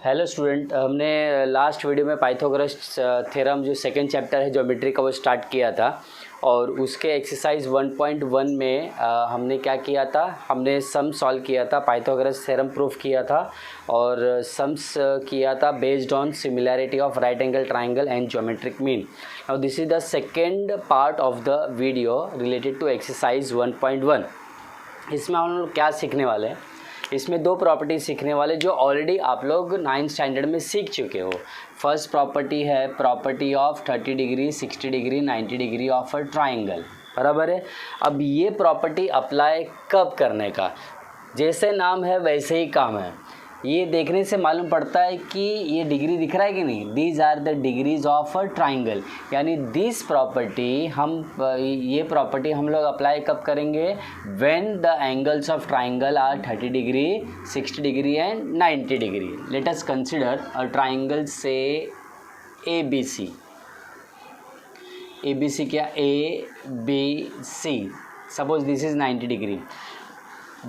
Hello student, हमने last video में Pythagoras theorem जो सेकंड चैप्टर है ज्योमेट्री का वो स्टार्ट किया था और उसके एक्सरसाइज 1.1 में हमने क्या किया था, हमने सम सॉल्व किया था, पाइथागोरस थ्योरम प्रूफ किया था और सम्स किया था based on similarity of right angle triangle and geometric mean. Now this is the second part of the video related to exercise 1.1। इसमें हम लोग क्या सीखने वाले हैं, इसमें दो प्रॉपर्टी सीखने वाले जो ऑलरेडी आप लोग 9th स्टैंडर्ड में सीख चुके हो। फर्स्ट प्रॉपर्टी है property of 30 degree, 60 degree, 90 degree of a triangle, बराबर है। अब ये प्रॉपर्टी अप्लाई कब करने का, जैसे नाम है वैसे ही काम है। ये देखने से मालूम पड़ता है कि ये डिग्री दिख रहा है कि नहीं, these are the degrees of a triangle, यानी दिस प्रॉपर्टी ये प्रॉपर्टी हम लोग अप्लाई कब करेंगे, when the angles of triangle are 30 degree, 60 degree and 90 degree. Let us consider a triangle से ABC। ABC क्या, ABC, suppose this is 90 degree.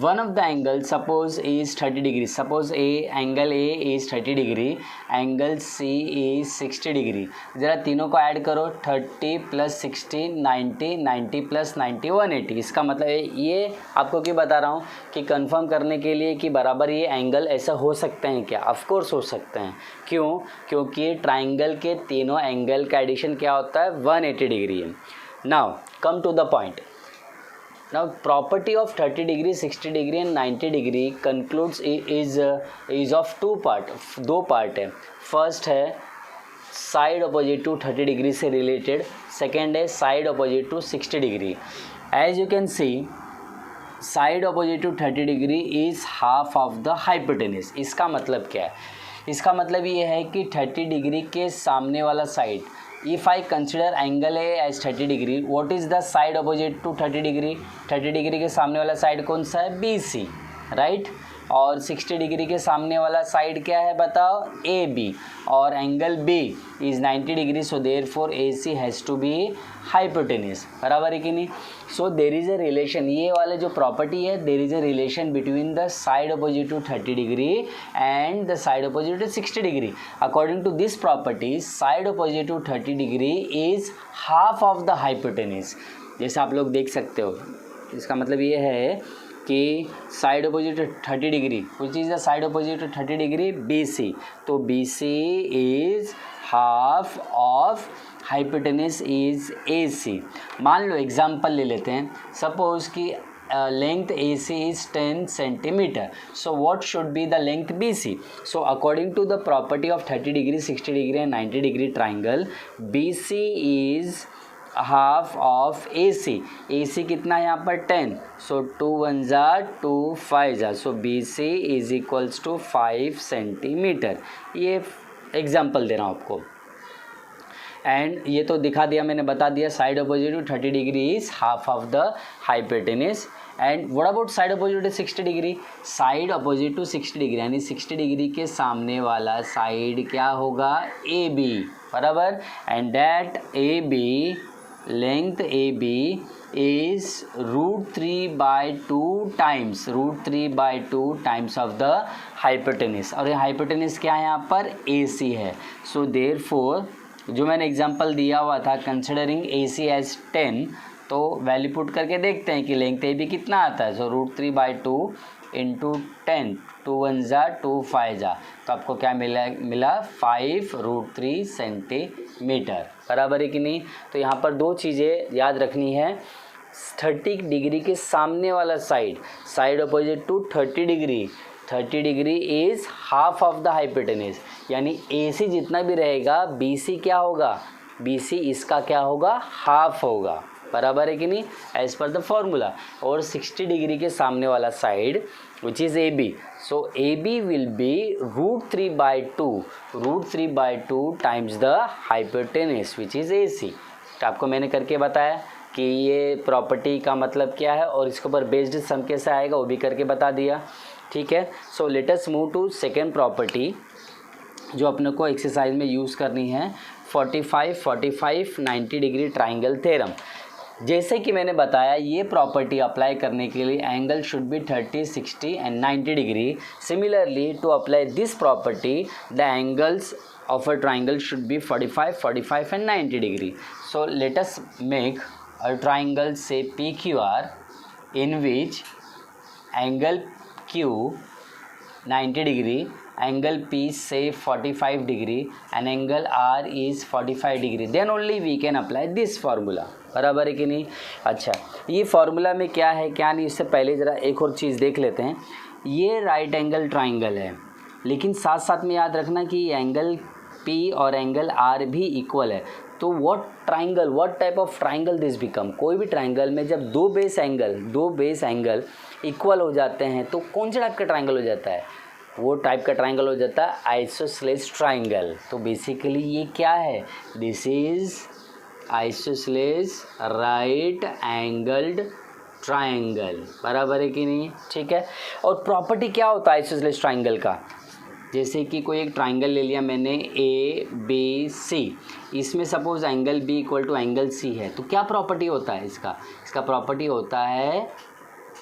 One of the angles suppose is 30 degree, suppose angle A is 30 degree, angle C is 60 degree। ज़रा तीनों को add करो, 30 plus 60 90, 90 plus 90 180। इसका मतलब ये आपको क्यों बता रहा हूँ कि कंफर्म करने के लिए कि बराबर ये एंगल ऐसा हो सकते हैं क्या, ऑफ कोर्स हो सकते हैं। क्यों? क्योंकि ट्राइंगल के तीनों एंगल का एडिशन क्या होता है, 180 डिग्री है। Now come to the point. Now property of 30 degree, 60 degree and 90 degree concludes is of दो पार्ट है। फर्स्ट है साइड अपोजिट टू 30 डिग्री से रिलेटेड, सेकेंड है side opposite to 60 degree. As you can see side opposite to 30 degree is half of the hypotenuse. इसका मतलब क्या है, इसका मतलब ये है कि 30 डिग्री के सामने वाला side, if I consider angle A as 30 degree, what is the side opposite to 30 degree? 30 degree के सामने वाला साइड कौन सा है, BC, राइट। और 60 डिग्री के सामने वाला साइड क्या है बताओ, AB, और angle B is 90 degree, so therefore AC has to be hypotenuse, बराबर है कि नहीं। सो देर इज़ अ रिलेशन, ये वाले जो प्रॉपर्टी है, there is a relation between the side opposite to 30 degree and the side opposite to 60 degree. According to this property side opposite to 30 degree is half of the hypotenuse. जैसे आप लोग देख सकते हो, इसका मतलब ये है कि side opposite to 30 degree, which is the side opposite to 30 degree, BC, तो BC is half of hypotenuse is AC। मान लो एग्जांपल ले लेते हैं, सपोज कि length AC is 10 centimeter, so what should be the length BC? So according to the property of 30 degree, 60 degree and 90 degree triangle, BC is half of AC। AC कितना है यहाँ पर 10, सो 2 1 जा 2 5 जा, so BC is equals to 5 centimetre. ये example दे रहा हूँ आपको, एंड ये तो दिखा दिया मैंने, बता दिया side opposite to 30 degree is half of the hypotenuse. And what about side opposite to 60 degree, side opposite to 60 degree यानी 60 डिग्री के सामने वाला साइड क्या होगा, AB, बराबर। And that AB length AB is √3/2 times of the hypotenuse, और ये hypotenuse क्या है यहाँ पर, AC है। सो देयरफॉर जो मैंने एग्जांपल दिया हुआ था कंसिडरिंग AC as 10, तो वैल्यू पुट करके देखते हैं कि लेंथ AB कितना आता है। सो √3/2 इंटू 10, 2 1 जा 2 5 जा, तो आपको क्या मिला 5√3 सेंटीमीटर, बराबर है कि नहीं। तो यहाँ पर दो चीज़ें याद रखनी है, 30 डिग्री के सामने वाला side, side opposite to 30 degree, 30 degree is half of the hypotenuse, यानी AC जितना भी रहेगा BC क्या होगा, BC इसका क्या होगा, हाफ होगा, बराबर है कि नहीं, एज पर द फॉर्मूला। और 60 डिग्री के सामने वाला side which is AB, so AB will be √3/2 times the hypotenuse which is AC। तो आपको मैंने करके बताया कि ये प्रॉपर्टी का मतलब क्या है और इसके ऊपर बेस्ड सम कैसे आएगा वो भी करके बता दिया, ठीक है। So let us move to second property जो अपने को एक्सरसाइज में यूज़ करनी है, 45 90 डिग्री ट्राइंगल थ्योरम। जैसे कि मैंने बताया ये प्रॉपर्टी अप्लाई करने के लिए angle should be 30, 60 and 90 degree. Similarly to apply this property the angles of a triangle should be 45, 45 and 90 degree. So let us make a triangle say PQR in which angle Q 90 degree, angle P say 45 degree and angle R is 45 degree. Then only we can apply this formula. बराबर है कि नहीं? अच्छा, ये formula में क्या है क्या नहीं, इससे पहले ज़रा एक और चीज़ देख लेते हैं. ये राइट एंगल ट्राइंगल है, लेकिन साथ साथ में याद रखना कि एंगल P और एंगल R भी इक्वल है. तो what type of triangle this become. कोई भी ट्राइंगल में जब दो बेस एंगल इक्वल हो जाते हैं तो कौन से टाइप का ट्राइंगल हो जाता है? वो टाइप का ट्राइंगल हो जाता है आइसोसेलेस ट्राइंगल. तो बेसिकली ये क्या है? This is isosceles right angled triangle. बराबर है कि नहीं? ठीक है. और प्रॉपर्टी क्या होता है आइसोसेलेस ट्राइंगल का? जैसे कि कोई एक ट्राइंगल ले लिया मैंने ABC, इसमें suppose angle B equal to angle C है, तो क्या प्रॉपर्टी होता है इसका प्रॉपर्टी होता है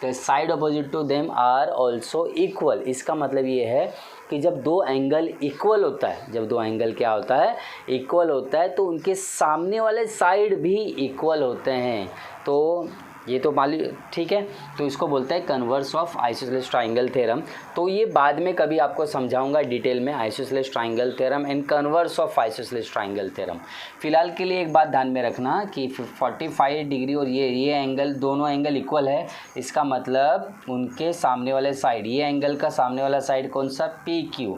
the side opposite to them are also equal. इसका मतलब ये है कि जब दो एंगल इक्वल होता है, जब दो एंगल क्या होता है? इक्वल होता है, तो उनके सामने वाले साइड भी इक्वल होते हैं. तो ये तो मालूम, ठीक है. तो इसको बोलते हैं converse of isosceles triangle theorem. तो ये बाद में कभी आपको समझाऊंगा डिटेल में, isosceles triangle theorem and converse of isosceles triangle theorem. फिलहाल के लिए एक बात ध्यान में रखना कि 45 डिग्री और ये एंगल, दोनों एंगल इक्वल है. इसका मतलब उनके सामने वाले साइड, ये एंगल का सामने वाला साइड कौन सा? PQ.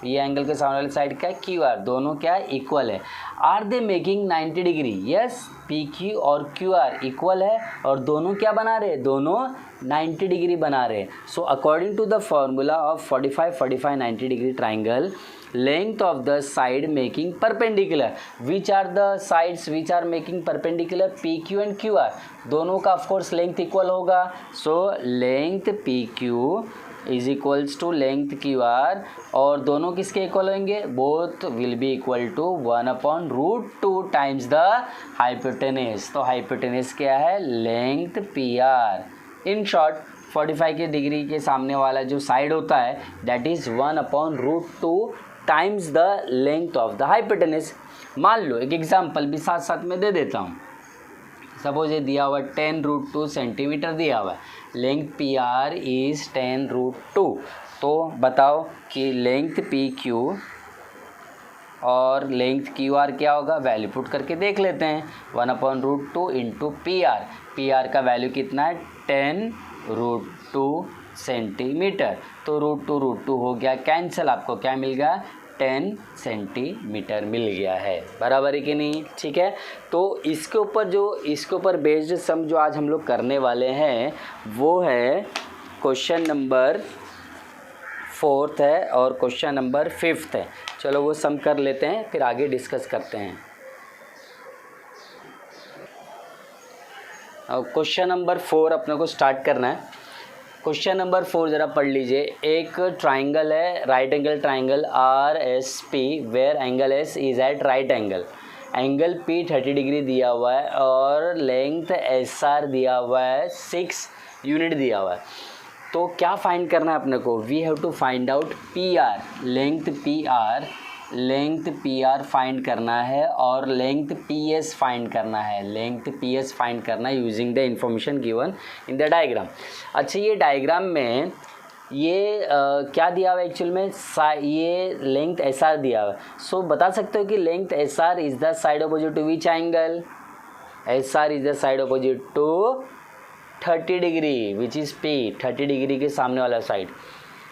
ये एंगल के सामने वाले साइड क्या है? QR. दोनों क्या है? इक्वल है. Are they making 90 degree? Yes, PQ और QR इक्वल है और दोनों क्या बना रहे? दोनों 90 डिग्री बना रहे. So according to the formula of 45, 45, 90 degree triangle, length of the side making perpendicular, which are the sides which are making perpendicular? PQ and QR. दोनों का of course length equal होगा. so length PQ is equals to length QR, और दोनों किसके equal होंगे? Both will be equal to 1/√2 times the hypotenuse. तो hypotenuse क्या है? Length PR. इन शॉर्ट 45 के डिग्री के सामने वाला जो साइड होता है that is 1/√2 times the length of the hypotenuse. मान लो एक एग्जांपल भी साथ साथ में दे देता हूँ. सपोज ये दिया हुआ 10√2 सेंटीमीटर दिया हुआ है. Length PR is 10√2. तो बताओ कि लेंथ PQ और लेंथ QR क्या होगा? वैल्यू पुट करके देख लेते हैं. 1/√2 इंटू PR. PR का वैल्यू कितना है? 10√2 सेंटीमीटर. तो √2 हो गया कैंसिल. आपको क्या मिल गया? 10 सेंटीमीटर मिल गया है. बराबर है कि नहीं? ठीक है. तो इसके ऊपर बेस्ड सम जो आज हम लोग करने वाले हैं वो है क्वेश्चन नंबर 4 है और क्वेश्चन नंबर 5 है. चलो वो सम कर लेते हैं, फिर आगे डिस्कस करते हैं. क्वेश्चन नंबर 4 अपने को स्टार्ट करना है. क्वेश्चन नंबर 4 ज़रा पढ़ लीजिए. एक ट्राइंगल है, right angle triangle RSP, where angle S is at right angle. Angle P 30 degree दिया हुआ है और लेंथ SR दिया हुआ है, 6 यूनिट दिया हुआ है. तो क्या फाइंड करना है अपने को? We have to find out PR. Length PR find करना है और लेंथ PS फाइंड करना है. लेंथ PS फाइंड करना है using the information given in the diagram. अच्छा, ये डायग्राम में ये क्या दिया हुआ है एक्चुअल में? ये लेंथ SR दिया हुआ है. सो बता सकते हो कि length SR is the side opposite to which angle? SR is the side opposite to 30 degree which is P. 30 degree के सामने वाला साइड.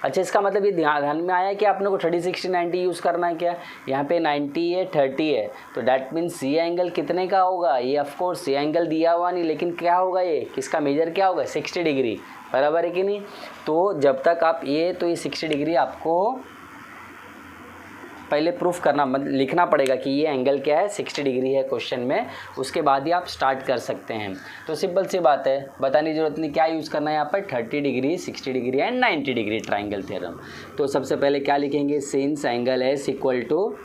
अच्छा, इसका मतलब ये ध्यान में आया कि आपने को 30, 60, 90 यूज़ करना है. क्या यहाँ पे 90 है, 30 है, तो डैट मीन्स ये एंगल कितने का होगा? ये ऑफ कोर्स ये एंगल दिया हुआ नहीं, लेकिन क्या होगा? ये किसका मेजर क्या होगा? 60 डिग्री. बराबर है कि नहीं? तो जब तक आप तो ये 60 डिग्री आपको पहले प्रूफ करना, मतलब लिखना पड़ेगा कि ये एंगल क्या है, 60 डिग्री है क्वेश्चन में. उसके बाद ही आप स्टार्ट कर सकते हैं. तो सिंपल सी बात है, बताने की जरूरत नहीं. क्या यूज़ करना है यहाँ पर? 30 degree, 60 degree and 90 degree triangle theorem. तो सबसे पहले क्या लिखेंगे? Since angle S equal to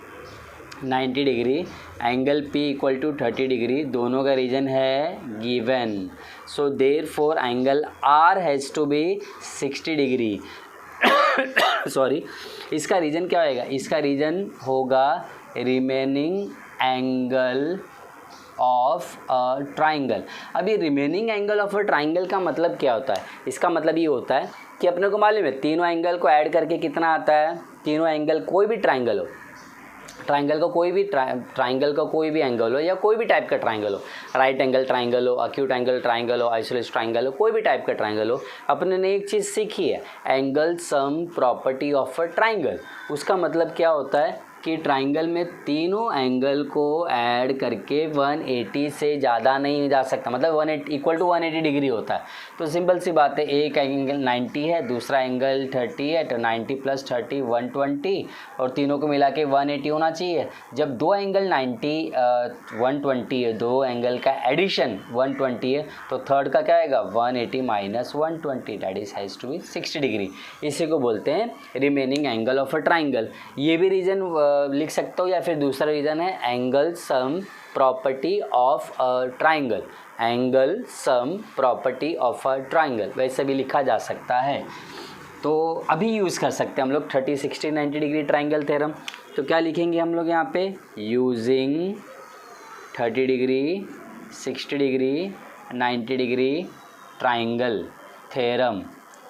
90 degree, angle P equal to 30 degree, दोनों का रीजन है given. So therefore angle R has to be 60 degree. Sorry, इसका रीजन क्या होएगा? इसका रीजन होगा remaining angle of a triangle. अभी remaining angle of a triangle का मतलब क्या होता है? इसका मतलब ये होता है कि अपने को मालूम है तीनों एंगल को ऐड करके कितना आता है. तीनों एंगल, कोई भी ट्राइंगल हो, ट्राइंगल का कोई भी एंगल हो या कोई भी टाइप का ट्राइंगल हो, राइट एंगल ट्राइंगल हो, एक्यूट एंगल ट्राइंगल हो, आइसोलेस ट्राइंगल हो, कोई भी टाइप का ट्राइंगल हो, अपने ने एक चीज़ सीखी है, angle sum property of a triangle. उसका मतलब क्या होता है कि ट्राइंगल में तीनों एंगल को ऐड करके 180 से ज़्यादा नहीं जा सकता, मतलब 180 इक्वल टू 180 डिग्री होता है. तो सिंपल सी बात है, एक एंगल 90 है, दूसरा एंगल 30 है, तो 90 प्लस 30 120, और तीनों को मिला के 180 होना चाहिए. जब दो एंगल 90 120 है, दो एंगल का एडिशन 120 है, तो थर्ड का क्या आएगा? 180 minus 120, that is has to be 60 degree. इसी को बोलते हैं remaining angle of a triangle. ये भी रीजन लिख सकता हूँ, या फिर दूसरा रीज़न है angle sum property of a triangle. Angle sum property of a triangle वैसे भी लिखा जा सकता है. तो अभी यूज़ कर सकते हैं हम लोग 30 60 90 डिग्री ट्राइंगल थ्योरम. तो क्या लिखेंगे हम लोग यहाँ पे? Using 30 degree 60 degree 90 degree triangle theorem,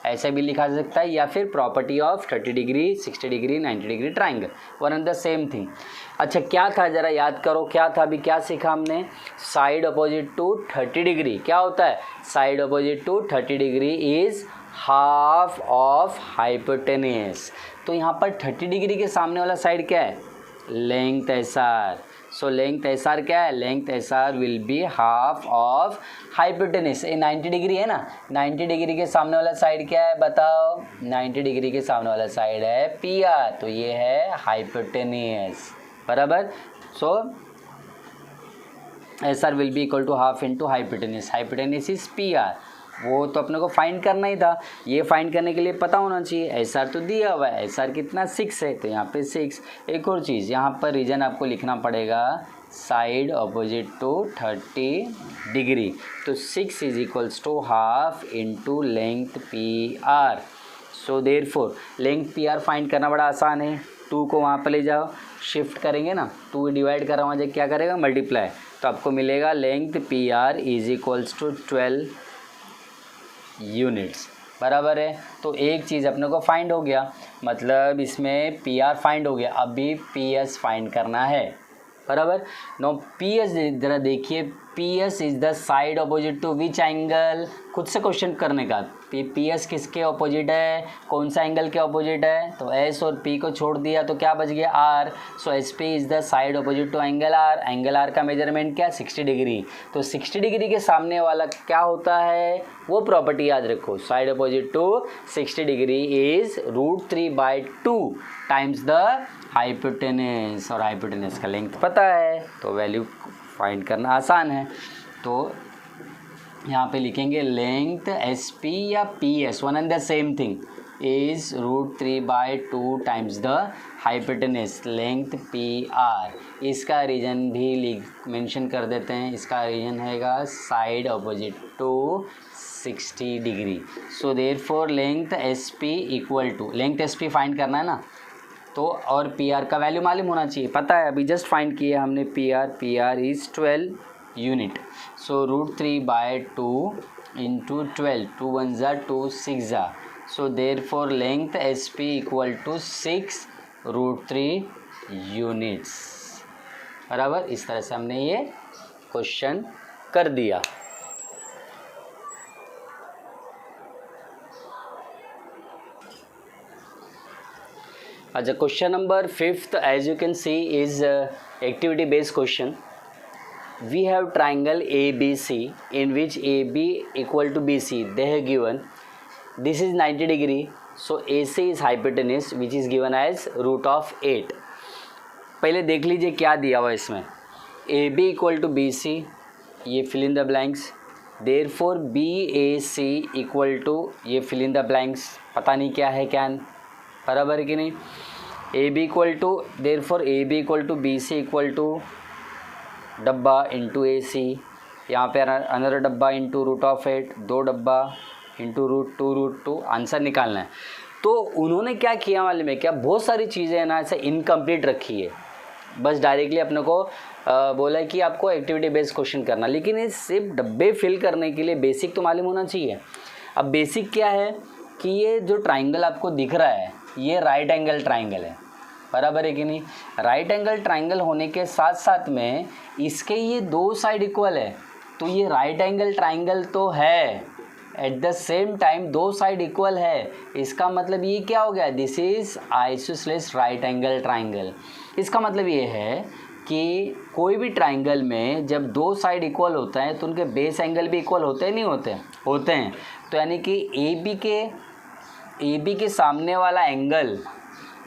ऐसा भी लिखा जा सकता है, या फिर property of 30 degree 60 degree 90 degree triangle, one and the same thing. अच्छा, क्या था ज़रा याद करो, क्या था? अभी क्या सीखा हमने? Side opposite to 30 degree. क्या होता है? Side opposite to 30 degree is half of hypotenuse. तो यहाँ पर 30 डिग्री के सामने वाला साइड क्या है? Length SR. So length SR क्या है? Length SR will be half of hypotenuse. ये 90 डिग्री है ना, 90 डिग्री के सामने वाला साइड क्या है बताओ? 90 डिग्री के सामने वाला साइड है PR, तो ये है हाइपोटेन्यूस, बराबर. So SR will be equal to half into hypotenuse. Hypotenuse is PR. वो तो अपने को फाइंड करना ही था. ये फाइंड करने के लिए पता होना चाहिए. SR तो दिया हुआ है, SR कितना 6 है, तो यहाँ पे 6. एक और चीज़ यहाँ पर रीजन आपको लिखना पड़ेगा, साइड अपोजिट टू 30 डिग्री. तो 6 is equals to half into length PR. So therefore length PR find करना बड़ा आसान है. 2 को वहाँ पर ले जाओ, शिफ्ट करेंगे ना, 2 डिवाइड कर रहा हूँ, क्या करेगा? मल्टीप्लाई. तो आपको मिलेगा length PR is equals to 12 units, बराबर है. तो एक चीज़ अपने को फाइंड हो गया, मतलब इसमें PR फाइंड हो गया. अभी PS फाइंड करना है, बराबर. नो PS ज़रा देखिए, PS is the side opposite to which angle? खुद से क्वेश्चन करने का. PS किसके अपोजिट है? कौन सा एंगल के अपोजिट है? तो S और P को छोड़ दिया तो क्या बच गया? R. So SP is the side opposite to angle R. Angle R का मेजरमेंट क्या? 60 डिग्री. तो 60 डिग्री के सामने वाला क्या होता है? वो प्रॉपर्टी याद रखो, side opposite to 60 degree is √3/2 times the hypotenuse. और हाइपोटेन्यूस का लेंथ पता है, तो वैल्यू फाइंड करना आसान है. तो यहाँ पे लिखेंगे लेंथ SP या PS, one and the same thing, is √3/2 times the hypotenuse length PR. इसका रीजन भी मेंशन कर देते हैं. इसका रीजन हैगा side opposite to 60 degree. So therefore length SP equal to, length SP find करना है ना, तो और PR का वैल्यू मालूम होना चाहिए, पता है, अभी जस्ट फाइंड किया हमने. PR is 12 unit. So √3/2 into 12, 2 1 ज़ा 2 6 ज़ा. So therefore length SP equal to 6 √3 units, बराबर. इस तरह से हमने ये क्वेश्चन कर दिया. अच्छा, question number 5th as you can see is activity based question. We have triangle ABC in which AB equal to BC. They have given this is 90 degree. So AC is hypotenuse which is given as √8. पहले देख लीजिए क्या दिया हुआ इसमें. AB equal to BC, ये fill in the blanks. Therefore BAC equal to, ये fill in the blanks, पता नहीं क्या है, क्या, बराबर है कि नहीं. A B equal to therefore A B equal to B C equal to डब्बा इंटू ए सी, यहाँ पे अनदर डब्बा इंटू रूट ऑफ 8, 2 डब्बा इंटू √2 आंसर निकालना है। तो उन्होंने क्या किया मालूम है क्या, बहुत सारी चीज़ें है ना ऐसे इनकम्प्लीट रखी है, बस डायरेक्टली अपने को बोला है कि आपको एक्टिविटी बेस्ड क्वेश्चन करना, लेकिन ये सिर्फ डब्बे फिल करने के लिए बेसिक तो मालूम होना चाहिए। अब बेसिक क्या है कि ये जो ट्राइंगल आपको दिख रहा है ये राइट एंगल ट्राइंगल है, बराबर है कि नहीं। राइट एंगल ट्राइंगल होने के साथ साथ में इसके ये 2 साइड इक्वल है, तो ये राइट एंगल ट्राइंगल तो है, at the same time 2 side equal है। इसका मतलब ये क्या हो गया, this is isosceles right angle triangle. इसका मतलब ये है कि कोई भी ट्राइंगल में जब 2 साइड इक्वल होता है तो उनके बेस एंगल भी इक्वल होते हैं, नहीं होते, होते हैं। तो यानी कि ए बी के सामने वाला एंगल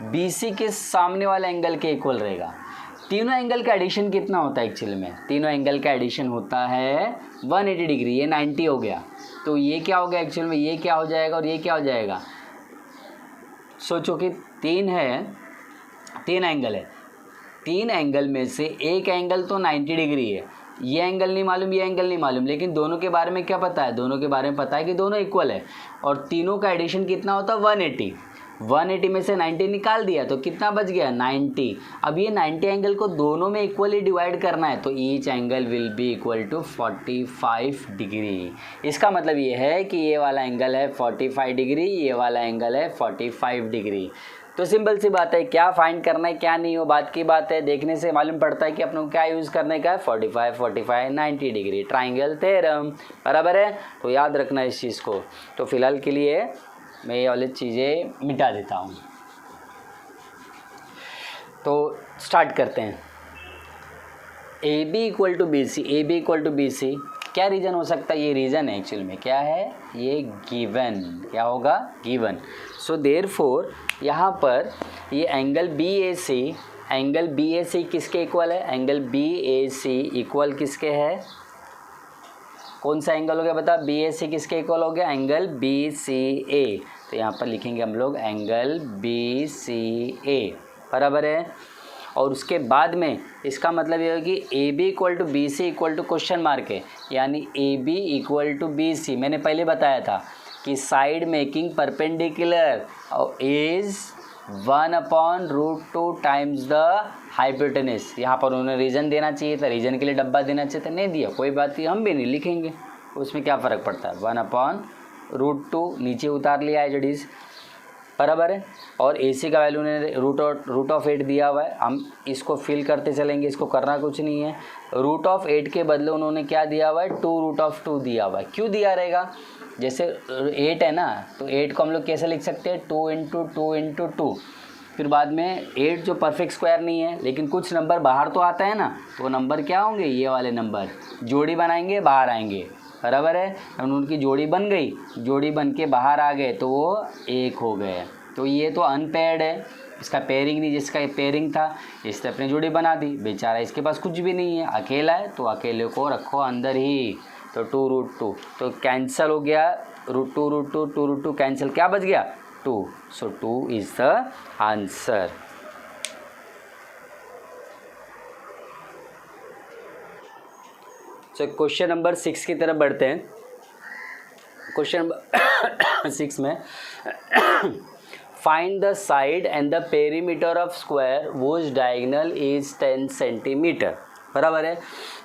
बी सी के सामने वाला एंगल के इक्वल रहेगा। तीनों एंगल का एडिशन कितना होता है एक्चुअली में, तीनों एंगल का एडिशन होता है 180 डिग्री, ये 90 हो गया। तो ये क्या हो गया एक्चुअल में, ये क्या हो जाएगा और ये क्या हो जाएगा। सोचो कि 3 एंगल है, 3 एंगल में से एक एंगल तो 90 डिग्री है, ये एंगल नहीं मालूम, ये एंगल नहीं मालूम, लेकिन दोनों के बारे में क्या पता है, दोनों के बारे में पता है कि दोनों इक्वल है। और तीनों का एडिशन कितना होता है 180 में से 90 निकाल दिया तो कितना बच गया 90। अब ये 90 एंगल को दोनों में इक्वली डिवाइड करना है, तो each angle will be equal to 45 degree. इसका मतलब ये है कि ये वाला एंगल है 45 डिग्री, ये वाला एंगल है 45 डिग्री। तो सिंपल सी बात है, क्या फाइंड करना है क्या नहीं, वो बात की बात है, देखने से मालूम पड़ता है कि अपने को क्या यूज़ करने का है, 45 90 डिग्री ट्राइंगल थ्योरम, बराबर है। तो याद रखना इस चीज़ को। तो फिलहाल के लिए मैं ये वाली चीज़ें मिटा देता हूँ। तो स्टार्ट करते हैं। A B equal to B C, क्या रीज़न हो सकता है, ये रीज़न है एक्चुअल में, क्या है ये गिवन, क्या होगा गिवन। सो देयरफॉर यहाँ पर ये एंगल बी ए सी किसके इक्वल है, एंगल बी ए सी इक्वल किसके है, कौन सा एंगल हो गया बता, बी ए सी किसके इक्वल हो गया, एंगल बी सी ए। तो यहाँ पर लिखेंगे हम लोग एंगल बी सी ए, बराबर है। और उसके बाद में इसका मतलब ये है कि A B equal to B C equal to question mark है, यानी A B equal to B C. मैंने पहले बताया था कि side making perpendicular is 1/√2 times the hypotenuse. यहाँ पर उन्होंने रीज़न देना चाहिए था, रीज़न के लिए डब्बा देना चाहिए था, नहीं दिया, कोई बात नहीं, हम भी नहीं लिखेंगे, उसमें क्या फ़र्क पड़ता है। 1/√2 नीचे उतार लिया है जडीज़, बराबर है। और ए सी का वैल्यू ने रूट ऑफ 8 दिया हुआ है, हम इसको फिल करते चलेंगे, इसको करना कुछ नहीं है। √8 के बदले उन्होंने क्या दिया हुआ है, 2√2 दिया हुआ है। क्यों दिया रहेगा, जैसे 8 है ना, तो 8 को हम लोग कैसे लिख सकते हैं, 2 × 2 × 2। फिर बाद में 8 जो परफेक्ट स्क्वायर नहीं है, लेकिन कुछ नंबर बाहर तो आता है ना, तो वो नंबर क्या होंगे, ये वाले नंबर जोड़ी बनाएंगे बाहर आएंगे, बराबर है। उनकी जोड़ी बन गई, जोड़ी बन के बाहर आ गए तो वो 1 हो गए। तो ये तो अनपेयर्ड है, इसका पेयरिंग नहीं, जिसका पेयरिंग था इसने अपनी जोड़ी बना दी, बेचारा इसके पास कुछ भी नहीं है, अकेला है, तो अकेले को रखो अंदर ही। तो 2√2 तो कैंसिल हो गया, √2 कैंसिल, क्या बच गया 2। So 2 is the answer. So question number 6 की तरफ बढ़ते हैं। क्वेश्चन नंबर 6 में find the side and the perimeter of square whose diagonal is 10 centimetre, बराबर है।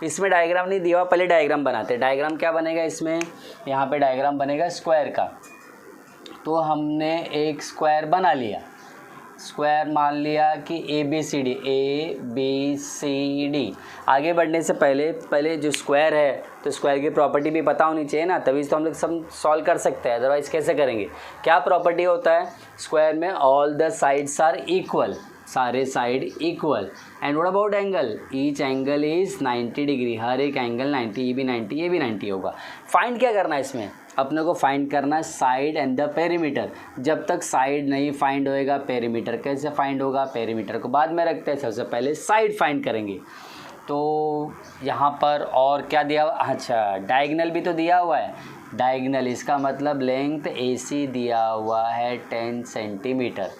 इसमें डायग्राम नहीं दिया हुआ, पहले डायग्राम बनाते हैं। डायग्राम क्या बनेगा इसमें, यहाँ पे डायग्राम बनेगा स्क्वायर का। तो हमने एक स्क्वायर बना लिया, स्क्वायर मान लिया कि ए बी सी डी। आगे बढ़ने से पहले जो स्क्वायर है तो स्क्वायर की प्रॉपर्टी भी पता होनी चाहिए ना, तभी तो हम लोग सब सॉल्व कर सकते हैं, अदरवाइज़ कैसे करेंगे। क्या प्रॉपर्टी होता है स्क्वायर में, all the sides are equal, सारे side equal. And what about angle, each angle is 90 degree, हर एक एंगल 90, ये भी 90, ये भी 90 होगा। फाइंड क्या करना है इसमें, अपने को फाइंड करना है साइड एंड द पेरीमीटर। जब तक साइड नहीं फाइंड होएगा पेरीमीटर कैसे फाइंड होगा, पेरीमीटर को बाद में रखते हैं, सबसे पहले साइड फाइंड करेंगे। तो यहाँ पर और क्या दिया हुआ, अच्छा डायगोनल भी तो दिया हुआ है, डायगोनल इसका मतलब लेंथ AC दिया हुआ है 10 सेंटीमीटर।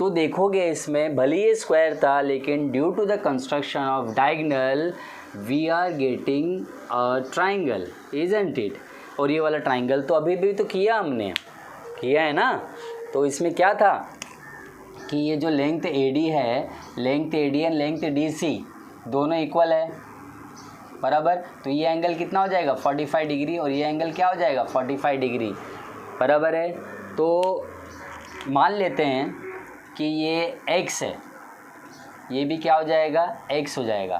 तो देखोगे इसमें भले ये स्क्वायर था, लेकिन due to the construction of diagonal we are getting a triangle, isn't it. और ये वाला ट्राइंगल तो अभी भी तो किया हमने, किया है ना। तो इसमें क्या था कि ये जो लेंथ AD है, length AD and length DC दोनों इक्वल है, बराबर। तो ये एंगल कितना हो जाएगा 45 डिग्री, और ये एंगल क्या हो जाएगा 45 डिग्री, बराबर है। तो मान लेते हैं कि ये x है, ये भी क्या हो जाएगा x हो जाएगा।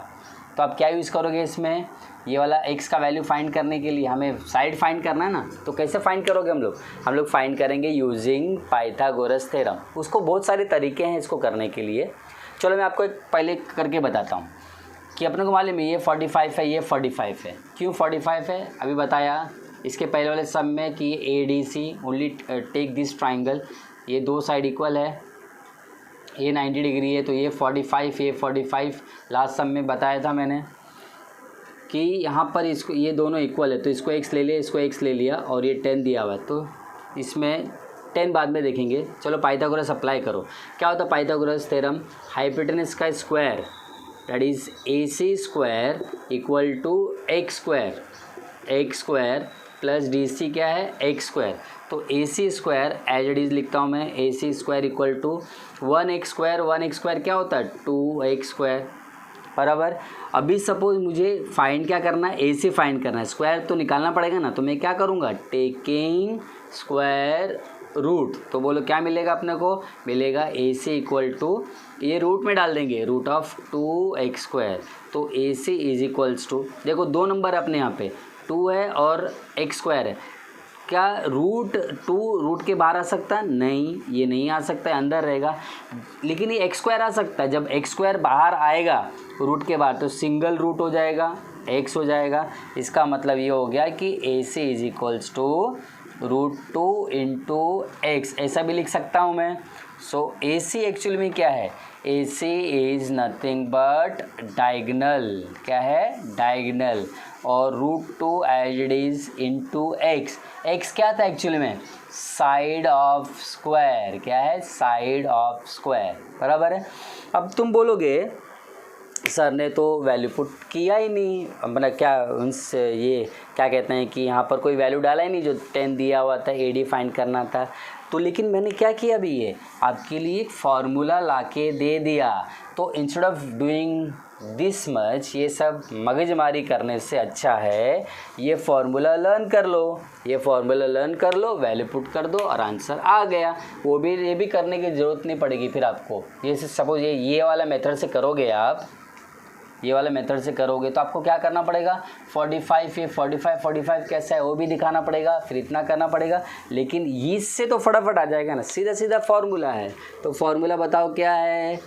तो आप क्या यूज़ करोगे इसमें, ये वाला x का वैल्यू फाइंड करने के लिए हमें साइड फाइंड करना है ना। तो कैसे फाइंड करोगे हम लोग फाइंड करेंगे यूजिंग पाइथागोरस थ्योरम। उसको बहुत सारे तरीके हैं इसको करने के लिए। चलो मैं आपको एक पहले करके बताता हूँ कि अपने को मालूम है ये 45 है, ये 45 है। क्यों 45 है अभी बताया इसके पहले वाले सम में कि ADC only take this triangle, ये दो साइड इक्वल है, ये 90 डिग्री है, तो ये 45, ये 45 लास्ट सम में बताया था मैंने कि यहाँ पर इसको ये दोनों इक्वल है, तो इसको x ले लिया, इसको x ले लिया, और ये 10 दिया हुआ है, तो इसमें 10 बाद में देखेंगे। चलो पाइथागोरस अप्लाई करो। क्या होता है पाइथागोरस थ्योरम, हाइपोटेनस का square that is AC square equal to x square plus DC क्या है x स्क्वायर। तो AC square as it is लिखता हूँ मैं, AC square equal to 1x square क्या होता है 2x स्क्वायर, बराबर। अभी सपोज मुझे फाइंड क्या करना है, AC फाइंड करना है, स्क्वायर तो निकालना पड़ेगा ना। तो मैं क्या करूँगा, टेकिंग स्क्वायर रूट, तो बोलो क्या मिलेगा अपने को, मिलेगा AC इक्वल टू, ये रूट में डाल देंगे, रूट ऑफ 2x स्क्वायर। तो AC इज इक्वल्स टू, देखो दो नंबर अपने यहाँ पे 2 है और x स्क्वायर है, क्या रूट 2 रूट के बाहर आ सकता है, नहीं ये नहीं आ सकता है, अंदर रहेगा। लेकिन ये x स्क्वायर आ सकता है, जब x स्क्वायर बाहर आएगा रूट के बाहर तो सिंगल रूट हो जाएगा, x हो जाएगा। इसका मतलब ये हो गया कि AC is equals to root 2 into x, ऐसा भी लिख सकता हूँ मैं। सो AC एक्चुअली में क्या है, AC is nothing but diagonal, क्या है डायगोनल, और root 2 as it is into x. X क्या था एक्चुअली में, साइड ऑफ स्क्वायर, क्या है साइड ऑफ स्क्वायर, बराबर है। अब तुम बोलोगे सर ने तो वैल्यू पुट किया ही नहीं, मतलब क्या उनसे ये क्या कहते हैं कि यहाँ पर कोई वैल्यू डाला ही नहीं, जो 10 दिया हुआ था AD फाइंड करना था। तो लेकिन मैंने क्या किया अभी, ये आपके लिए एक फार्मूला लाके दे दिया। तो instead of doing this much, ये सब मगजमारी करने से अच्छा है ये फार्मूला लर्न कर लो, ये फार्मूला लर्न कर लो, वैल्यू पुट कर दो और आंसर आ गया। वो भी ये भी करने की ज़रूरत नहीं पड़ेगी फिर आपको। ये सपोज ये वाला मेथड से करोगे आप, ये वाले मेथड से करोगे तो आपको क्या करना पड़ेगा, 45 ये 45 कैसा है वो भी दिखाना पड़ेगा, फिर इतना करना पड़ेगा। लेकिन इससे तो फटाफट आ जाएगा ना, सीधा सीधा फार्मूला है। तो फार्मूला बताओ क्या है,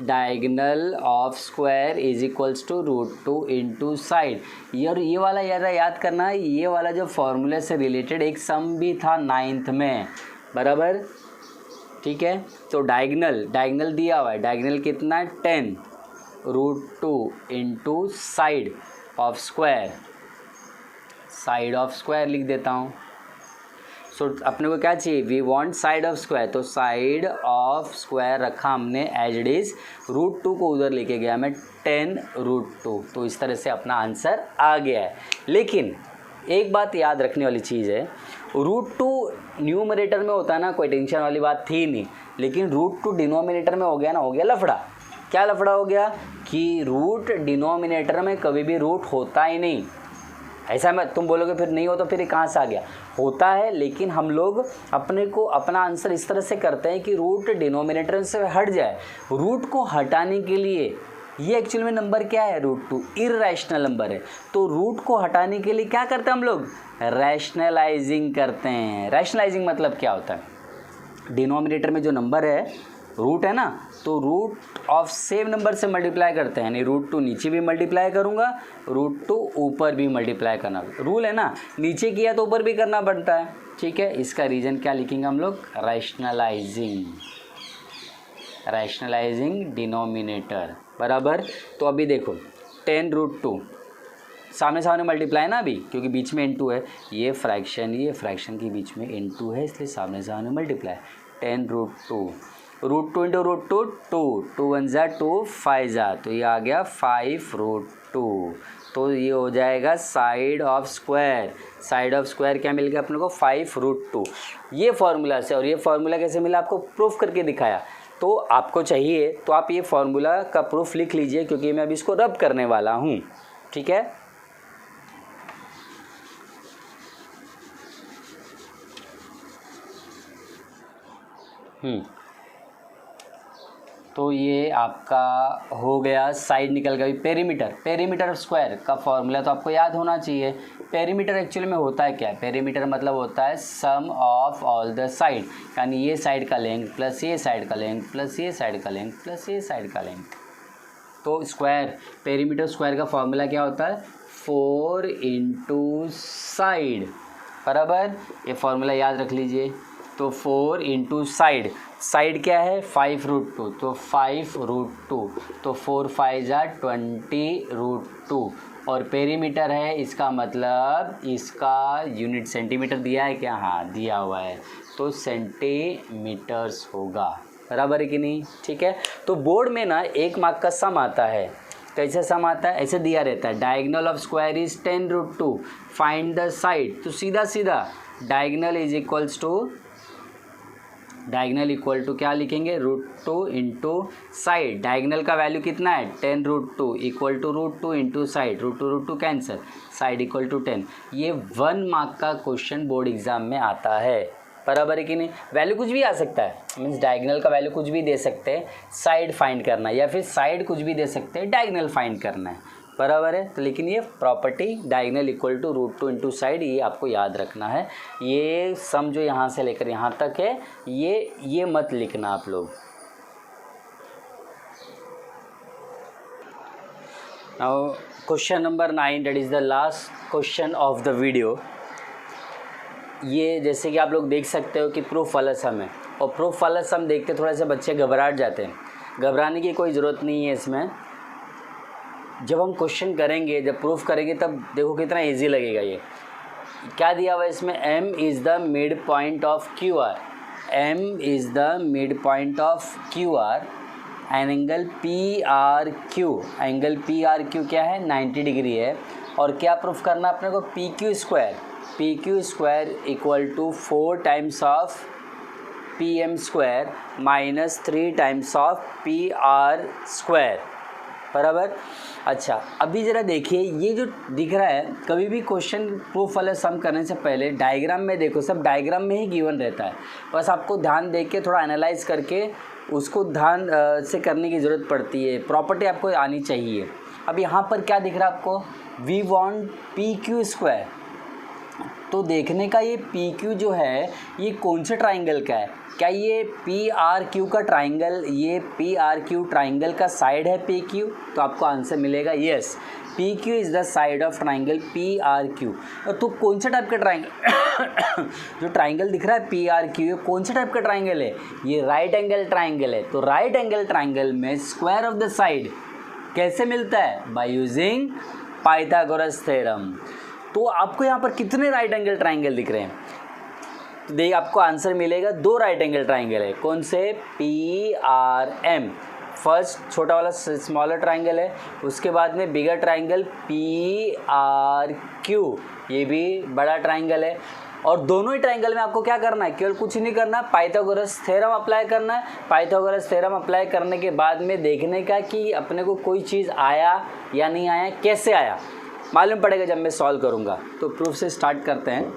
diagonal of square is equals to root 2 into side. ये वाला याद करना है, ये वाला जो फार्मूले से रिलेटेड एक सम भी था 9th में, बराबर, ठीक है। तो डायगोनल दिया हुआ है, डायगोनल कितना है 10 root 2 into side of square, side of square लिख देता हूँ। सो अपने को क्या चाहिए, we want side of square, तो साइड ऑफ स्क्वायर रखा हमने एज इट इज़, रूट 2 को उधर लेके गया मैं 10 रूट 2, तो इस तरह से अपना आंसर आ गया है। लेकिन एक बात याद रखने वाली चीज़ है, रूट 2 न्यूमरेटर में होता है ना, कोई टेंशन वाली बात थी नहीं, लेकिन रूट 2 डिनोमिनेटर में हो गया ना, हो गया लफड़ा। क्या लफड़ा हो गया कि रूट डिनोमिनेटर में कभी भी रूट होता ही नहीं। ऐसा मैं तुम बोलोगे फिर नहीं हो, तो फिर कहाँ से आ गया, होता है। लेकिन हम लोग अपना आंसर इस तरह से करते हैं कि रूट डिनोमिनेटर से हट जाए। रूट को हटाने के लिए ये एक्चुअली में नंबर क्या है, रूट 2 इररेशनल नंबर है। तो रूट को हटाने के लिए क्या करते हैं हम लोग, रैशनलाइजिंग करते हैं। रैशनलाइजिंग मतलब क्या होता है, डिनोमिनेटर में जो नंबर है रूट है ना, तो रूट ऑफ सेम नंबर से मल्टीप्लाई करते हैं, यानी रूट 2 नीचे भी मल्टीप्लाई करूँगा, रूट 2 ऊपर भी मल्टीप्लाई करना, रूल है ना, नीचे किया तो ऊपर भी करना पड़ता है, ठीक है। इसका रीज़न क्या लिखेंगे हम लोग, रैशनलाइजिंग डिनोमिनेटर, बराबर। तो अभी देखो 10 रूट 2 सामने मल्टीप्लाई ना अभी, क्योंकि बीच में इनटू है, ये फ्रैक्शन के बीच में इनटू है, इसलिए सामने मल्टीप्लाई 10√2, √2 इंटू √2 2, 2 1 ज़ा 2, 5 ज़ा, तो ये आ गया 5√2। तो ये हो जाएगा side of square. Side of square क्या मिल गया अपने को? 5√2। ये फार्मूला से, और ये फार्मूला कैसे मिला आपको? प्रूफ करके दिखाया। तो आपको चाहिए तो आप ये फार्मूला का प्रूफ लिख लीजिए, क्योंकि मैं अभी इसको रब करने वाला हूँ। ठीक है, तो ये आपका हो गया, साइड निकल गई। पेरीमीटर ऑफ स्क्वायर का फॉर्मूला तो आपको याद होना चाहिए। पेरीमीटर एक्चुअली में होता है क्या? पेरीमीटर मतलब होता है सम ऑफ ऑल द साइड, यानी ये साइड का लेंथ प्लस ये साइड का लेंथ प्लस ये साइड का लेंथ प्लस ये साइड का लेंथ। तो स्क्वायर, पेरीमीटर स्क्वायर का फॉर्मूला क्या होता है? 4 इंटू साइड, बराबर। ये फॉर्मूला याद रख लीजिए। तो 4 इंटू साइड, साइड क्या है? 5√2, तो 5√2, तो 4 5 ज़ा 20√2। और पेरीमीटर है, इसका मतलब इसका यूनिट सेंटीमीटर दिया है क्या? हाँ दिया हुआ है, तो सेंटीमीटर्स होगा, बराबर है कि नहीं? ठीक है, तो बोर्ड में ना 1 मार्क का सम आता है। कैसे सम आता है? ऐसे दिया रहता है, diagonal of square is 10√2, find the side. तो सीधा सीधा diagonal is equals to, diagonal equal to क्या लिखेंगे? √2 इंटू साइड। डायगोनल का वैल्यू कितना है? 10√2 equal to √2 into side. √2 cancel, side equal to 10। ये 1 मार्क का क्वेश्चन बोर्ड एग्जाम में आता है, बराबर है कि नहीं? वैल्यू कुछ भी आ सकता है, मीन्स डायगोनल का वैल्यू कुछ भी दे सकते हैं, साइड फाइंड करना है, या फिर साइड कुछ भी दे सकते हैं, डायगोनल फाइंड करना है, बराबर है। तो लेकिन ये property diagonal equal to √2 into side, ये आपको याद रखना है। ये सम जो यहाँ से लेकर यहाँ तक है, ये मत लिखना आप लोग। Now question number 9, that is the last question of the video. ये जैसे कि आप लोग देख सकते हो कि प्रूफ वाला सम है, और प्रूफ वाला सम देखते थोड़ा सा बच्चे घबराहट जाते हैं। घबराने की कोई ज़रूरत नहीं है इसमें। जब हम क्वेश्चन करेंगे, जब प्रूफ करेंगे, तब देखो कितना इजी लगेगा। ये क्या दिया हुआ है इसमें? M is the mid point of QR, M is the mid point of QR an angle PRQ। Angle PRQ क्या है? 90 डिग्री है। और क्या प्रूफ करना अपने को? PQ square equal to 4 times of PM square minus 3 times of PR square, बराबर। अच्छा, अभी ज़रा देखिए, ये जो दिख रहा है, कभी भी क्वेश्चन प्रूफ वाला सम करने से पहले डायग्राम में देखो, सब डायग्राम में ही गिवन रहता है। बस आपको ध्यान दे के थोड़ा एनालाइज करके उसको ध्यान से करने की ज़रूरत पड़ती है। प्रॉपर्टी आपको आनी चाहिए। अब यहाँ पर क्या दिख रहा है आपको? We want PQ square. तो देखने का, ये PQ जो है ये कौन से ट्राइंगल का है? क्या ये PRQ का ट्राइंगल, ये PRQ ट्राइंगल का साइड है PQ? तो आपको आंसर मिलेगा yes, PQ is the side of triangle PRQ। तो कौन से टाइप का ट्राइंगल जो ट्राइंगल दिख रहा है PRQ, ये कौन से टाइप का ट्राइंगल है? ये राइट एंगल ट्राइंगल है। तो राइट एंगल ट्राइंगल में स्क्वायर ऑफ द साइड कैसे मिलता है? By using Pythagoras theorem. तो आपको यहाँ पर कितने राइट एंगल ट्राइंगल दिख रहे हैं? देखिए, आपको आंसर मिलेगा 2 राइट एंगल ट्राइंगल है। कौन से? PRM, फर्स्ट छोटा वाला स्मॉलर ट्राइंगल है, उसके बाद में बिगर ट्राइंगल PRQ, ये भी बड़ा ट्राइंगल है। और दोनों ही ट्राइंगल में आपको क्या करना है? केवल कुछ नहीं करना, पाइथागोरस थ्योरम अप्लाई करना है। पाइथागोरस थ्योरम अप्लाई करने के बाद में देखने का कि अपने को कोई चीज़ आया या नहीं आया, कैसे आया मालूम पड़ेगा जब मैं सॉल्व करूँगा। तो प्रूफ से स्टार्ट करते हैं।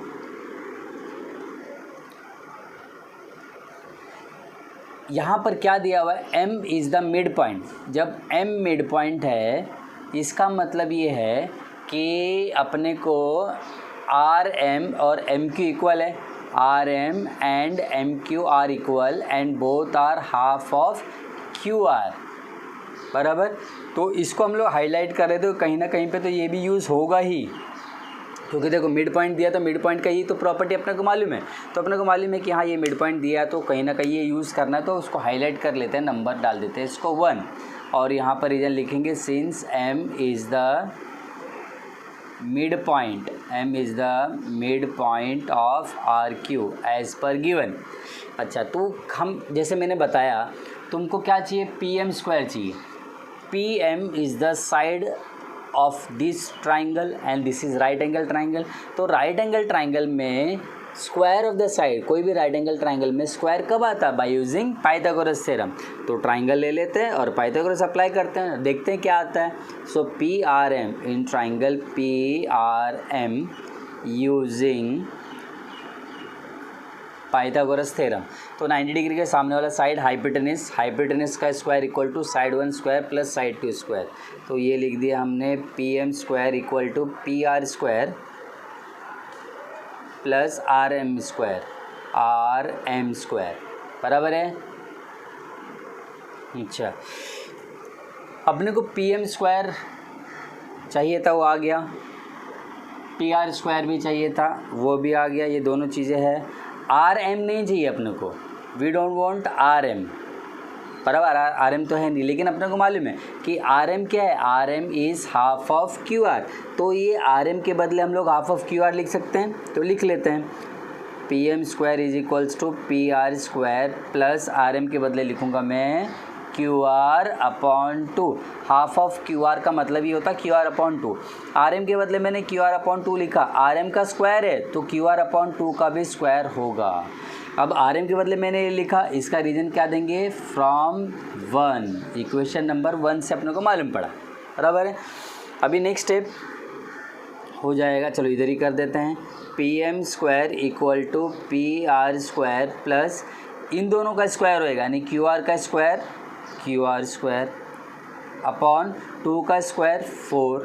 यहाँ पर क्या दिया हुआ है? M is the mid point. जब M मिड पॉइंट है, इसका मतलब ये है कि अपने को RM और MQ इक्वल है। RM and MQ are equal and both are half of QR, बराबर। तो इसको हम लोग हाईलाइट कर रहे थे, तो कहीं ना कहीं पे तो ये भी यूज़ होगा ही, क्योंकि देखो मिड पॉइंट दिया, तो मिड पॉइंट का ही तो प्रॉपर्टी अपने को मालूम है। तो अपने को मालूम है कि हाँ ये मिड पॉइंट दिया है, तो कहीं ना कहीं ये यूज़ करना है, तो उसको हाईलाइट कर लेते हैं, नंबर डाल देते हैं इसको 1। और यहाँ पर रीजन लिखेंगे since M is the mid point, M is the mid point of R Q as per given. अच्छा, तो हम जैसे मैंने बताया तुमको क्या चाहिए, पी एम स्क्वायर चाहिए। P M is the side of this triangle and this is right angle triangle. तो राइट एंगल ट्राइंगल में स्क्वायर ऑफ द साइड, कोई भी राइट एंगल ट्राइंगल में स्क्वायर कब आता है, बाय यूजिंग पाइथागोरस थ्योरम। तो ट्राइंगल ले लेते हैं और पाइथागोरस अप्लाई करते हैं, देखते हैं क्या आता है। So P R M in triangle P R M using Pythagoras theorem. तो 90 डिग्री के सामने वाला साइड हाइपोटेनस का square equal to side 1 square plus side 2 square. तो ये लिख दिया हमने P M square equal to P R square plus R M square बराबर है। अच्छा, अपने को पी एम स्क्वायर चाहिए था, वो आ गया। पी आर स्क्वायर भी चाहिए था, वो भी आ गया। ये दोनों चीज़ें हैं। आर एम नहीं चाहिए अपने को, we don't want R M, बराबर। आर एम तो है नहीं, लेकिन अपने को मालूम है कि आर एम क्या है, R M is half of Q R. तो ये आर एम के बदले हम लोग हाफ ऑफ क्यू आर लिख सकते हैं, तो लिख लेते हैं। P M square is equals to P R square plus R M के बदले लिखूँगा मैं Q R upon 2। Half of Q R का मतलब ये होता है Q R upon 2। R M के बदले मैंने क्यू आर अपॉन 2 लिखा, आर एम का स्क्वायर है तो क्यू आर अपॉन 2 का भी स्क्वायर होगा। अब आर एम के बदले मैंने ये लिखा, इसका रीजन क्या देंगे, फ्रॉम 1। इक्वेशन नंबर 1 से अपने को मालूम पड़ा, बराबर है। अभी नेक्स्ट स्टेप हो जाएगा, चलो इधर ही कर देते हैं। P M square equal to P R square plus इन दोनों का स्क्वायर होएगा, यानी क्यू आर का square Q R square upon 2 का स्क्वायर 4,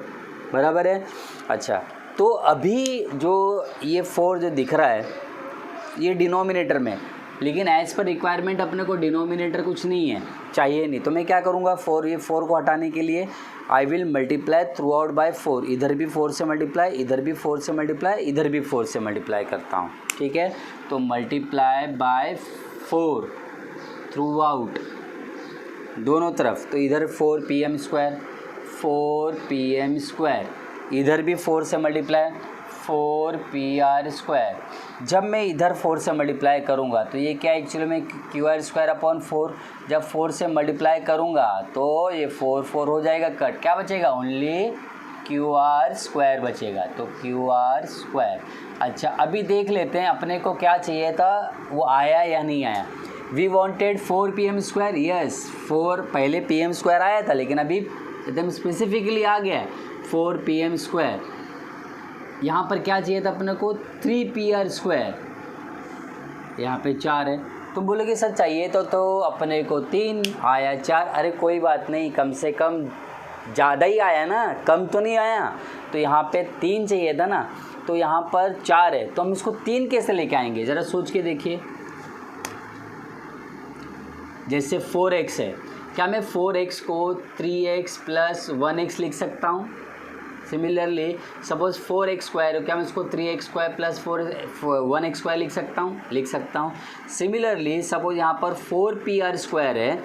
बराबर है। अच्छा, तो अभी जो ये 4 जो दिख रहा है ये डिनोमिनेटर में, लेकिन एज पर रिक्वायरमेंट अपने को डिनोमिनेटर कुछ नहीं है, चाहिए नहीं। तो मैं क्या करूँगा, 4, ये 4 को हटाने के लिए I will multiply through out by 4। इधर भी 4 से मल्टीप्लाई, इधर भी 4 से मल्टीप्लाई, इधर भी 4 से मल्टीप्लाई करता हूँ, ठीक है। तो मल्टीप्लाई बाय 4 थ्रू आउट दोनों तरफ। तो इधर 4 पी एम स्क्वायर, इधर भी 4 से मल्टीप्लाई 4 पी आर स्क्वायर। जब मैं इधर 4 से मल्टीप्लाई करूँगा तो ये क्या एक्चुअली में क्यू आर स्क्वायर अपॉन 4। जब 4 से मल्टीप्लाई करूँगा तो ये 4 हो जाएगा कट, क्या बचेगा, ओनली क्यू आर स्क्वायर बचेगा। तो क्यू आर स्क्वायर। अच्छा, अभी देख लेते हैं अपने को क्या चाहिए था, वो आया या नहीं आया। We wanted 4 P M square, yes 4, पहले पी एम स्क्वायर आया था लेकिन अभी एकदम स्पेसिफिकली आ गया है 4 पी एम स्क्वायर। यहाँ पर क्या चाहिए था अपने को, 3 पी आर स्क्वायर, यहाँ पे 4 है। तुम बोलोगे सर चाहिए तो अपने को 3 आया, 4। अरे कोई बात नहीं, कम से कम ज़्यादा ही आया ना, कम तो नहीं आया। तो यहाँ पे 3 चाहिए था ना, तो यहाँ पर 4 है, तो हम इसको 3 कैसे लेके आएंगे, ज़रा सोच के देखिए। जैसे 4x है, क्या मैं 4x को 3x प्लस 1x लिख सकता हूँ। सिमिलरली सपोज 4x स्क्वायर हो, क्या मैं इसको 3x square plus 1x square लिख सकता हूँ। सिमिलरली सपोज यहाँ पर 4 पी आर स्क्वायर है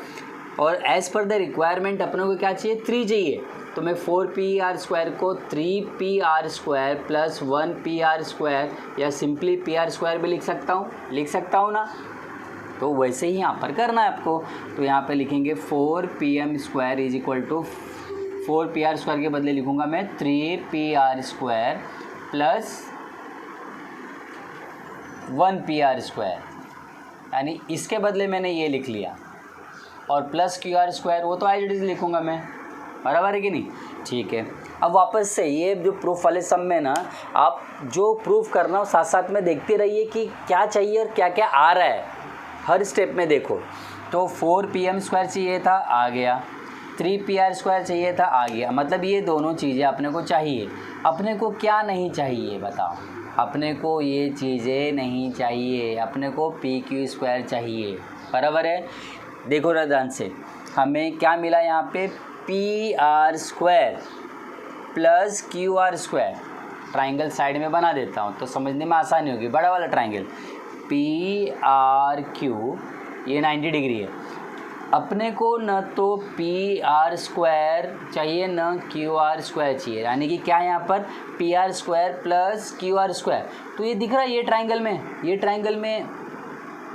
और एज़ पर द रिक्वायरमेंट अपने को क्या चाहिए, 3 चाहिए। तो मैं 4 पी आर स्क्वायर को 3 P R square plus 1 P R square या सिंपली पी आर स्क्वायर भी लिख सकता हूँ ना। तो वैसे ही यहाँ पर करना है आपको। तो यहाँ पे लिखेंगे 4 P M square is equal to 4 P R square के बदले लिखूँगा मैं 3 P R square plus 1 P R square, यानी इसके बदले मैंने ये लिख लिया, और प्लस क्यू आर स्क्वायर वो तो एज इट इज़ लिखूँगा मैं, बराबर है कि नहीं। ठीक है, अब वापस से ये जो प्रूफ वाले सम में ना, आप जो प्रूफ करना हो साथ साथ में देखते रहिए कि क्या चाहिए और क्या क्या आ रहा है, हर स्टेप में देखो। तो 4 पी एम स्क्वायर चाहिए था, आ गया। 3 पी आर स्क्वायर चाहिए था, आ गया। मतलब ये दोनों चीज़ें अपने को चाहिए। अपने को क्या नहीं चाहिए बताओ, अपने को ये चीज़ें नहीं चाहिए, अपने को पी क्यू स्क्वायर चाहिए, बराबर है। देखो रदान से हमें क्या मिला यहाँ पे, P R square plus Q R square. Triangle side में बना देता हूँ तो समझने में आसानी होगी। बड़ा वाला ट्राइंगल पी आर क्यू, ये 90 डिग्री है, अपने को न तो पी आर स्क्वायर चाहिए न क्यू आर स्क्वायर चाहिए, यानी कि क्या है यहाँ पर P R square plus Q R square. तो ये दिख रहा है ये ट्राइंगल में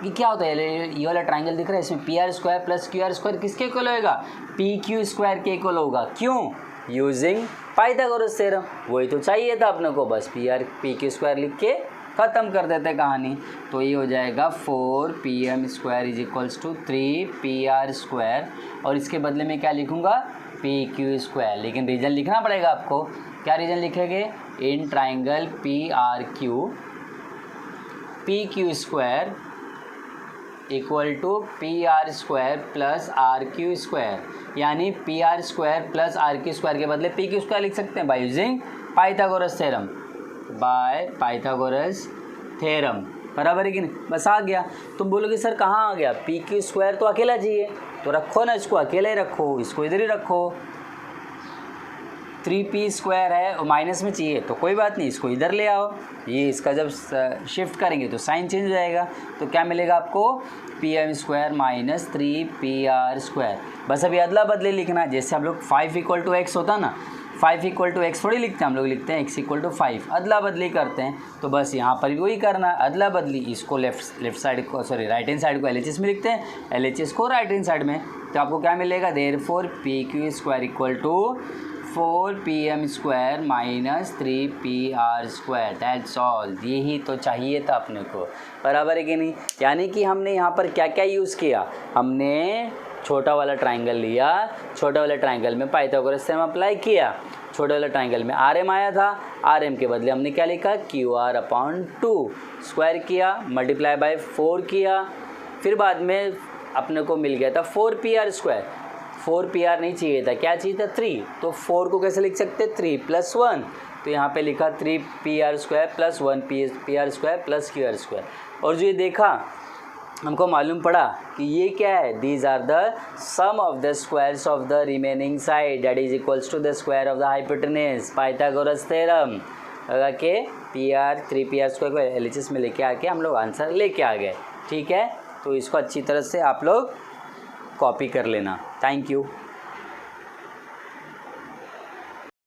ये क्या होता है, ये वाला ट्राइंगल दिख रहा है, इसमें P R square plus Q R square किसके इक्वल होगा, पी क्यू स्क्वायर के इक्वल होगा। क्यों, यूजिंग पाइथागोरस थ्योरम। वही तो चाहिए था अपने को, बस पी क्यू स्क्वायर लिख के ख़त्म कर देते कहानी। तो ये हो जाएगा 4pm square is equals to 3pr square, और इसके बदले में क्या लिखूँगा, पी क्यू स्क्वायर। लेकिन रीजन लिखना पड़ेगा आपको। क्या रीजन लिखेंगे, in triangle P Q square equal to P R square plus R Q square, यानी P R square plus R Q square के बदले पी क्यू स्क्वायर लिख सकते हैं by using Pythagoras theorem, by Pythagoras theorem. बराबर है कि नहीं, बस आ गया। तुम बोलोगे सर कहाँ आ गया, पी क्यू स्क्वायर तो अकेला चाहिए, तो रखो ना, इसको अकेले ही रखो, इसको इधर ही रखो। 3p स्क्वायर है और माइनस में चाहिए तो कोई बात नहीं, इसको इधर ले आओ। ये इसका जब शिफ्ट करेंगे तो साइन चेंज हो जाएगा, तो क्या मिलेगा आपको, pm square minus 3pr square. बस अभी अदला बदली लिखना, जैसे हम लोग 5 इक्वल टू एक्स होता ना, 5 इक्वल टू एक्स थोड़ी लिखते हैं, हम लोग लिखते हैं x इक्वल टू 5, अदला बदली करते हैं। तो बस यहाँ पर भी वही करना, अदला बदली। इसको लेफ्ट साइड को, सॉरी राइट हैंड साइड को LHS में लिखते हैं, LHS को राइट हैंड साइड में। तो आपको क्या मिलेगा, therefore P Q square equal to 4pm square minus 3pr square, that's all. यही तो चाहिए था अपने को, बराबर है कि नहीं। यानी कि हमने यहाँ पर क्या क्या यूज़ किया, हमने छोटा वाला ट्राइंगल लिया, छोटा वाला ट्राइंगल में पाइथागोरस थ्योरम अप्लाई किया। छोटे वाला ट्राइंगल में RM आया था, RM के बदले हमने क्या लिखा, QR/2 स्क्वायर किया, मल्टीप्लाई बाय 4 किया, फिर बाद में अपने को मिल गया था 4pr स्क्वायर। 4pr नहीं चाहिए था, क्या चाहिए था, 3। तो 4 को कैसे लिख सकते, 3 + 1, तो यहाँ पे लिखा 3pr square plus 1pr square plus qr square. और जो ये देखा हमको मालूम पड़ा कि ये क्या है, these are the sum of the squares of the remaining side that is equals to the square of the hypotenuse, Pythagoras theorem लगा के pr 3pr स्क्वायर को LHS में लेके आके हम लोग आंसर लेके आ गए। ठीक है, तो इसको अच्छी तरह से आप लोग कॉपी कर लेना। Thank you.